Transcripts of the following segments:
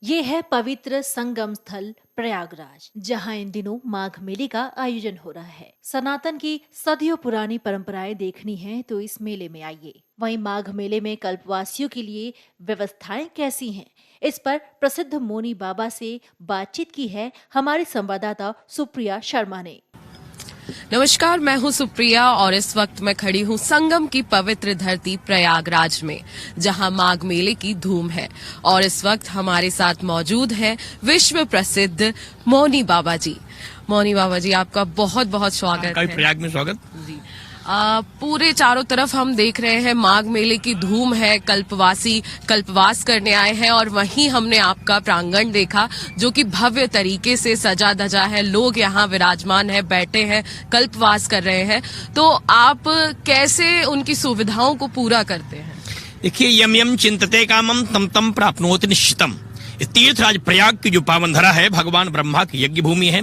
ये है पवित्र संगम स्थल प्रयागराज, जहां इन दिनों माघ मेले का आयोजन हो रहा है। सनातन की सदियों पुरानी परंपराएं देखनी है तो इस मेले में आइए। वहीं माघ मेले में कल्पवासियों के लिए व्यवस्थाएं कैसी हैं, इस पर प्रसिद्ध मौनी बाबा से बातचीत की है हमारे संवाददाता सुप्रिया शर्मा ने। नमस्कार, मैं हूं सुप्रिया और इस वक्त मैं खड़ी हूं संगम की पवित्र धरती प्रयागराज में, जहां माघ मेले की धूम है। और इस वक्त हमारे साथ मौजूद हैं विश्व प्रसिद्ध मौनी बाबा जी। मौनी बाबा जी, आपका बहुत बहुत स्वागत है। प्रयाग में स्वागत जी। पूरे चारों तरफ हम देख रहे हैं माघ मेले की धूम है। कल्पवासी कल्पवास करने आए हैं और वहीं हमने आपका प्रांगण देखा जो कि भव्य तरीके से सजा धजा है। लोग यहाँ विराजमान है, बैठे हैं, कल्पवास कर रहे हैं। तो आप कैसे उनकी सुविधाओं को पूरा करते हैं? देखिए, यम यम चिंतते कामम तम तम प्राप्नोति निश्चितम। तीर्थराज प्रयाग की जो पावन धरा है, भगवान ब्रह्मा की यज्ञ भूमि है।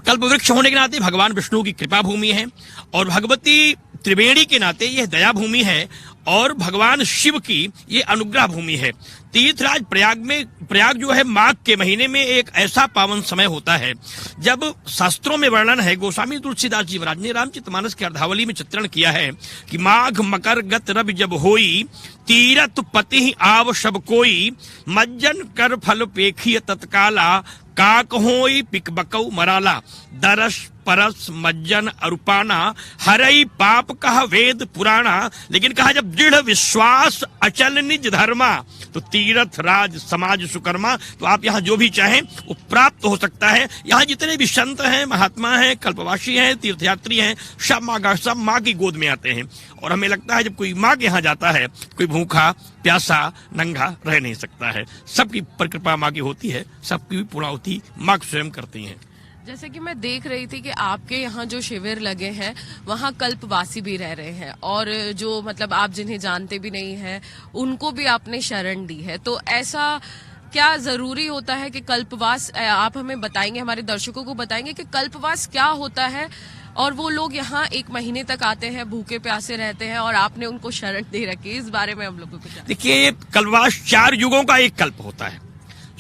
कल्प वृक्ष होने के नाते भगवान विष्णु की कृपा भूमि है और भगवती त्रिवेणी के नाते यह दया भूमि है और भगवान शिव की ये अनुग्रह भूमि है। तीर्थराज प्रयाग जो है माघ के महीने में एक ऐसा पावन समय होता है जब शास्त्रों में वर्णन है, गोस्वामी तुलसीदास जी महाराज ने रामचरितमानस की अर्धावली में चित्रण किया है कि माघ मकर गत रवि जब होई, तीरथ पति आव सब कोई, मज्जन कर फल पेखिय तत्काला, काक होई पिक बकऊ मराला, दरस परस मज्जन अरुपाना, हरई पाप कह वेद पुराणा। लेकिन कहा जब दृढ़ विश्वास अचल निज धर्मा, तो तीर्थ राज समाज सुकर्मा। तो आप यहाँ जो भी चाहें वो प्राप्त हो सकता है। यहाँ जितने भी संत हैं, महात्मा हैं, कल्पवासी हैं, तीर्थयात्री हैं, सब माँ की गोद में आते हैं। और हमें लगता है जब कोई माँ के यहाँ जाता है, कोई भूखा प्यासा नंगा रह नहीं सकता है। सबकी परिकृपा माँ की होती है, सबकी पूर्णाहुति माँ स्वयं करती हैं। जैसे कि मैं देख रही थी कि आपके यहाँ जो शिविर लगे हैं वहाँ कल्पवासी भी रह रहे हैं और जो मतलब आप जिन्हें जानते भी नहीं हैं उनको भी आपने शरण दी है। तो ऐसा क्या जरूरी होता है कि कल्पवास, आप हमें बताएंगे, हमारे दर्शकों को बताएंगे कि कल्पवास क्या होता है? और वो लोग यहाँ 1 महीने तक आते हैं, भूखे प्यासे रहते हैं और आपने उनको शरण दे रखी है। इस बारे में हम लोगों को देखिए, कल्पवास 4 युगों का एक कल्प होता है।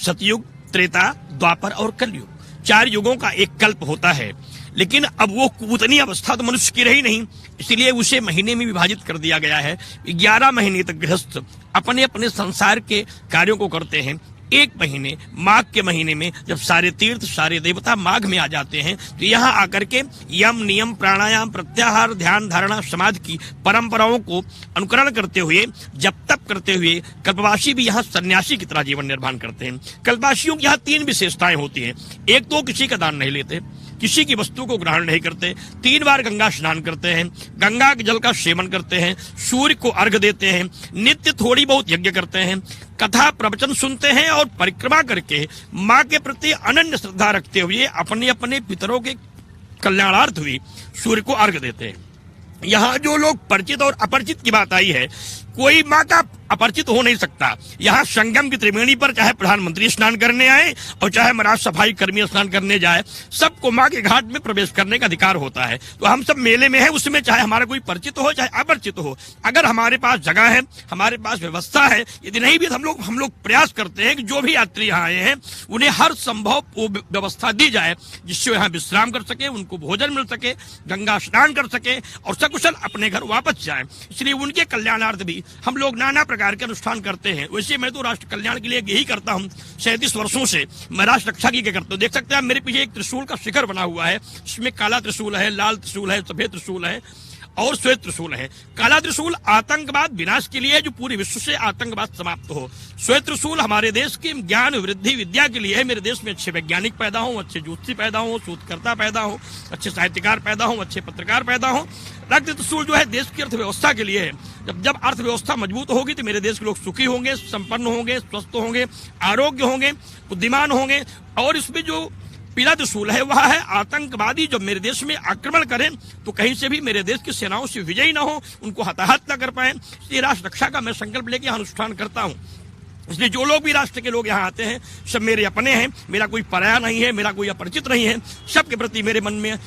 सतयुग, त्रेता, द्वापर और कलयुग, 4 युगों का एक कल्प होता है। लेकिन अब वो उतनी अवस्था तो मनुष्य की रही नहीं, इसलिए उसे महीने में विभाजित कर दिया गया है। 11 महीने तक गृहस्थ अपने अपने संसार के कार्यों को करते हैं। 1 महीने माघ के महीने में जब सारे तीर्थ सारे देवता माघ में आ जाते हैं तो यहाँ आकर के यम नियम प्राणायाम प्रत्याहार ध्यान धारणा समाधि की परंपराओं को अनुकरण करते हुए, जप तप करते हुए कल्पवासी भी यहाँ सन्यासी की तरह जीवन निर्वाह करते हैं। कल्पवासियों की यहाँ 3 विशेषताएं होती हैं। एक तो किसी का दान नहीं लेते, किसी की वस्तु को ग्रहण नहीं करते, 3 बार गंगा स्नान करते हैं, गंगा के जल का सेवन करते हैं, सूर्य को अर्घ देते हैं, नित्य थोड़ी बहुत यज्ञ करते हैं, कथा प्रवचन सुनते हैं और परिक्रमा करके माँ के प्रति अनन्य श्रद्धा रखते हुए अपने अपने पितरों के कल्याणार्थ हुई सूर्य को अर्घ देते हैं। यहाँ जो लोग परिचित और अपरिचित की बात आई है, कोई माँ का अपरिचित हो नहीं सकता। यहाँ संगम की त्रिवेणी पर चाहे प्रधानमंत्री स्नान करने आए और चाहे महाराज सफाई कर्मी स्नान करने जाए, सबको माँ के घाट में प्रवेश करने का अधिकार होता है। तो हम सब मेले में हैं, उसमें चाहे हमारा कोई परिचित हो चाहे अपरिचित हो, अगर हमारे पास जगह है, हमारे पास व्यवस्था है, यदि नहीं भी हम लोग प्रयास करते हैं कि जो भी यात्री यहाँ आए हैं उन्हें हर संभव व्यवस्था दी जाए जिससे यहाँ विश्राम कर सके, उनको भोजन मिल सके, गंगा स्नान कर सके और सकुशल अपने घर वापस जाए। इसलिए उनके कल्याणार्थ भी हम लोग नाना प्रकार के अनुष्ठान करते हैं। वैसे मैं तो राष्ट्र कल्याण के लिए यही करता हूँ। 37 वर्षों से मैं राष्ट्र रक्षा की करता हूँ। देख सकते हैं मेरे पीछे एक त्रिशूल का शिखर बना हुआ है, इसमें काला त्रिशूल है, लाल त्रिशूल है, सफेद त्रिशूल है और श्वेत त्रिशूल है। काला त्रिशूल आतंकवाद विनाश के लिए, जो पूरे विश्व से आतंकवाद समाप्त हो। श्वेत त्रिशूल हमारे देश की ज्ञान वृद्धि विद्या के लिए है। मेरे देश में अच्छे वैज्ञानिक पैदा हो, अच्छे ज्योतिषी पैदा हो, शोधकर्ता पैदा हो, अच्छे साहित्यकार पैदा हो, अच्छे पत्रकार पैदा हो। रक्त त्रिशूल जो है देश की अर्थव्यवस्था के लिए है। जब अर्थव्यवस्था मजबूत होगी तो मेरे देश के लोग सुखी होंगे, संपन्न होंगे, स्वस्थ होंगे, आरोग्य होंगे, बुद्धिमान होंगे। और इसमें जो पीला त्रिशूल है वह है आतंकवादी जो मेरे देश में आक्रमण करें तो कहीं से भी मेरे देश की सेनाओं से विजयी न हो, उनको हताहत न कर पाए। इसलिए राष्ट्र रक्षा का मैं संकल्प लेकर अनुष्ठान करता हूँ। इसलिए जो लोग भी राष्ट्र के लोग यहाँ आते हैं सब मेरे अपने हैं, मेरा कोई पराया नहीं है, मेरा कोई अपरिचित नहीं है। सबके प्रति मेरे मन में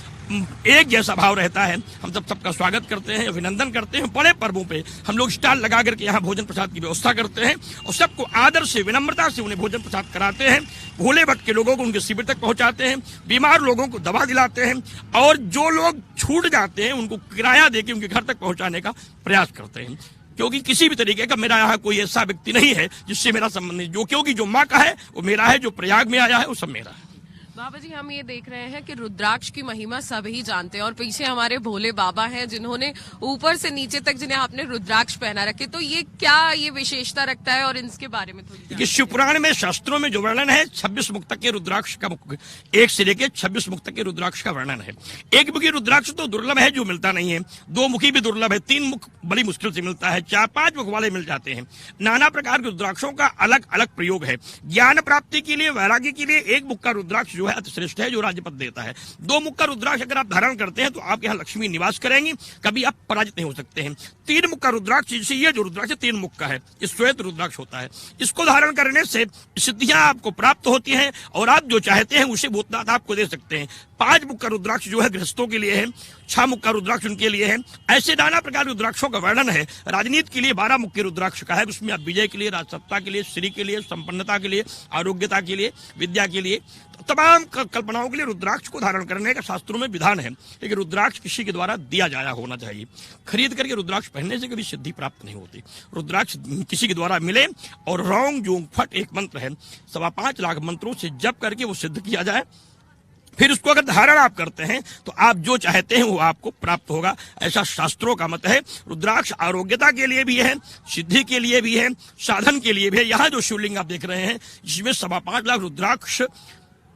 एक जैसा भाव रहता है। हम सबका स्वागत करते हैं, अभिनंदन करते हैं। बड़े पर्वों पे हम लोग स्टॉल लगा करके यहाँ भोजन प्रसाद की व्यवस्था करते हैं और सबको आदर से, विनम्रता से उन्हें भोजन प्रसाद कराते हैं। भोले भक्त के लोगों को उनके शिविर तक पहुंचाते हैं, बीमार लोगों को दवा दिलाते हैं और जो लोग छूट जाते हैं उनको किराया देके उनके घर तक पहुंचाने का प्रयास करते हैं। क्योंकि किसी भी तरीके का मेरा यहाँ कोई ऐसा व्यक्ति नहीं है जिससे मेरा संबंध नहीं, क्योंकि जो माँ का है वो मेरा है, जो प्रयाग में आया है वो सब मेरा है। बाबा जी, हम ये देख रहे हैं कि रुद्राक्ष की महिमा सभी जानते हैं और पीछे हमारे भोले बाबा हैं जिन्होंने ऊपर से नीचे तक जिन्हें आपने रुद्राक्ष पहना रखे, तो ये क्या ये विशेषता रखता है और इसके बारे में थोड़ी शिवपुराण में शास्त्रों में जो वर्णन है 26 मुक्तक के रुद्राक्ष का, एक से लेकर 26 मुक्तक के रुद्राक्ष का वर्णन है। एक मुखी रुद्राक्ष तो दुर्लभ है, जो मिलता नहीं है। 2 मुखी भी दुर्लभ है, 3 मुख बड़ी मुश्किल से मिलता है, 4-5 मुख वाले मिल जाते हैं। नाना प्रकार के रुद्राक्षों का अलग अलग प्रयोग है। ज्ञान प्राप्ति के लिए, वैराग्य के लिए 1 मुख का रुद्राक्ष जो है अति श्रेष्ठ है, जो राज्य पद देता है। 2 मुख का रुद्राक्ष अगर आप धारण करते हैं तो आपके यहाँ लक्ष्मी निवास करेंगी, कभी आप पराजित नहीं हो सकते हैं। 3 मुख का रुद्राक्ष, जैसे ये जो रुद्राक्ष 3 मुख का है, इस श्वेत रुद्राक्ष होता है। इसको धारण करने से सिद्धियां आपको प्राप्त होती हैं और आप जो चाहते हैं उसे भूतनाथ आपको दे सकते हैं। 5 मुख का रुद्राक्ष जो है गृहस्थों के लिए है, 6 मुख का रुद्राक्ष उनके लिए है। ऐसे नाना प्रकार के रुद्राक्षों का वर्णन है। राजनीति के लिए 12 मुख के रुद्राक्ष का है, उसमें आप विजय के लिए, राजसत्ता के लिए, श्री के लिए, संपन्नता के लिए, आरोग्यता के लिए, विद्या के लिए, तमाम कल्पनाओं के लिए रुद्राक्ष को धारण करने का शास्त्रों में विधान है। लेकिन रुद्राक्ष किसी के द्वारा दिया जाया होना चाहिए। खरीद करके रुद्राक्ष पहनने से कभी सिद्धि प्राप्त नहीं होती। रुद्राक्ष किसी के द्वारा मिले और रौंग जोंग फट एक मंत्र है, 5.25 लाख मंत्रों से जप करके वो सिद्ध किया जाए, फिर उसको अगर धारण आप करते हैं तो आप जो चाहते हैं वो आपको प्राप्त होगा, ऐसा शास्त्रों का मत है। रुद्राक्ष आरोग्यता के लिए भी है, सिद्धि के लिए भी है, साधन के लिए भी है। यहाँ जो शिवलिंग आप देख रहे हैं इसमें 5.25 लाख रुद्राक्ष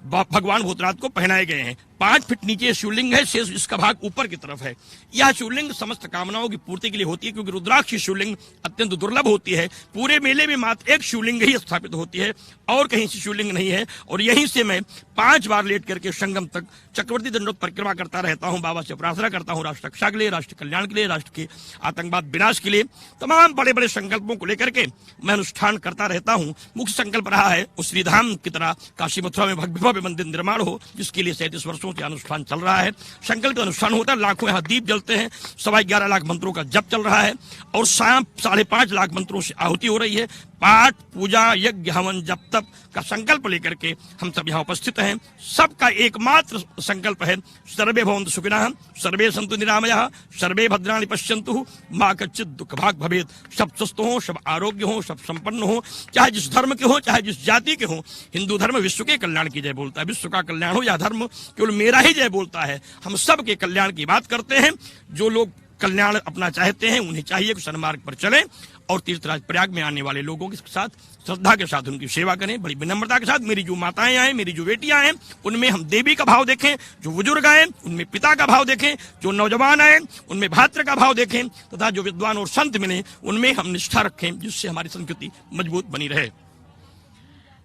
भगवान भूतनाथ को पहनाए गए हैं। 5 फीट नीचे शिवलिंग है, शेष इसका भाग ऊपर की तरफ है। यह शिवलिंग समस्त कामनाओं की पूर्ति के लिए होती है, क्योंकि रुद्राक्ष शिवलिंग अत्यंत दुर्लभ होती है। पूरे मेले में मात्र 1 शिवलिंग ही स्थापित होती है और कहीं से शिवलिंग नहीं है। और यहीं से मैं 5 बार लेट करके संगम तक चक्रवर्ती दंडोत परिक्रमा करता रहता हूँ। बाबा से प्रार्थना करता हूँ राष्ट्र रक्षा के लिए, राष्ट्र कल्याण के लिए, राष्ट्र के आतंकवाद विनाश के लिए। तमाम बड़े बड़े संकल्पों को लेकर के मैं अनुष्ठान करता रहता हूँ। मुख्य संकल्प रहा है उस श्रीधाम की तरह काशी मथुरा में भव्य मंदिर निर्माण हो, जिसके लिए 37 वर्षों से अनुष्ठान चल रहा है। संकल्प अनुष्ठान होता है, लाखों यहाँ दीप जलते हैं, 11.25 लाख मंत्रों का जप चल रहा है और शाम 5.5 लाख मंत्रों से आहुति हो रही है। पाठ, पूजा, यज्ञ, हवन, जप, तप का संकल्प लेकर के हम सब यहाँ उपस्थित हैं। सबका एकमात्र संकल्प है, सर्वे भवन्तु सुखिनः, सर्वे सन्तु निरामयाः, सर्वे भद्राणि पश्यन्तु, मा कश्चित् दुःख भाग् भवेत्। सब स्वस्थ हो, सब आरोग्य हो, सब संपन्न हो, चाहे जिस धर्म के हो, चाहे जिस जाति के हो। हिंदू धर्म विश्व के कल्याण की जय बोलता है, विश्व का कल्याण हो। यह धर्म केवल मेरा ही जय बोलता है। हम सब के कल्याण की बात करते हैं। जो लोग कल्याण अपना चाहते हैं उन्हें चाहिए कि सन्मार्ग पर चलें और तीर्थराज प्रयाग में आने वाले लोगों के साथ श्रद्धा के साथ उनकी सेवा करें, बड़ी विनम्रता के साथ। मेरी जो माताएं आए, मेरी जो बेटियां हैं, उनमें हम देवी का भाव देखें। जो बुजुर्ग आए उनमें पिता का भाव देखें। जो नौजवान आए उनमें भातृ का भाव देखें, तथा जो विद्वान और संत मिले उनमें हम निष्ठा रखें, जिससे हमारी संस्कृति मजबूत बनी रहे।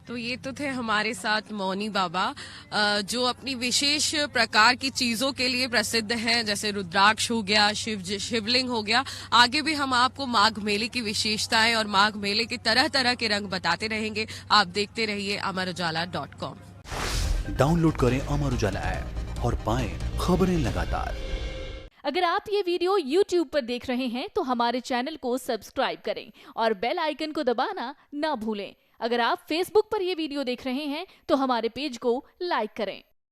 तो ये तो थे हमारे साथ मौनी बाबा, जो अपनी विशेष प्रकार की चीजों के लिए प्रसिद्ध हैं, जैसे रुद्राक्ष हो गया, शिवलिंग हो गया। आगे भी हम आपको माघ मेले की विशेषताएं और माघ मेले के तरह तरह के रंग बताते रहेंगे। आप देखते रहिए amarujala.com। डाउनलोड करें अमर उजाला ऐप और पाएं खबरें लगातार। अगर आप ये वीडियो YouTube पर देख रहे हैं तो हमारे चैनल को सब्सक्राइब करें और बेल आइकन को दबाना ना भूलें। अगर आप Facebook पर ये वीडियो देख रहे हैं तो हमारे पेज को लाइक करें।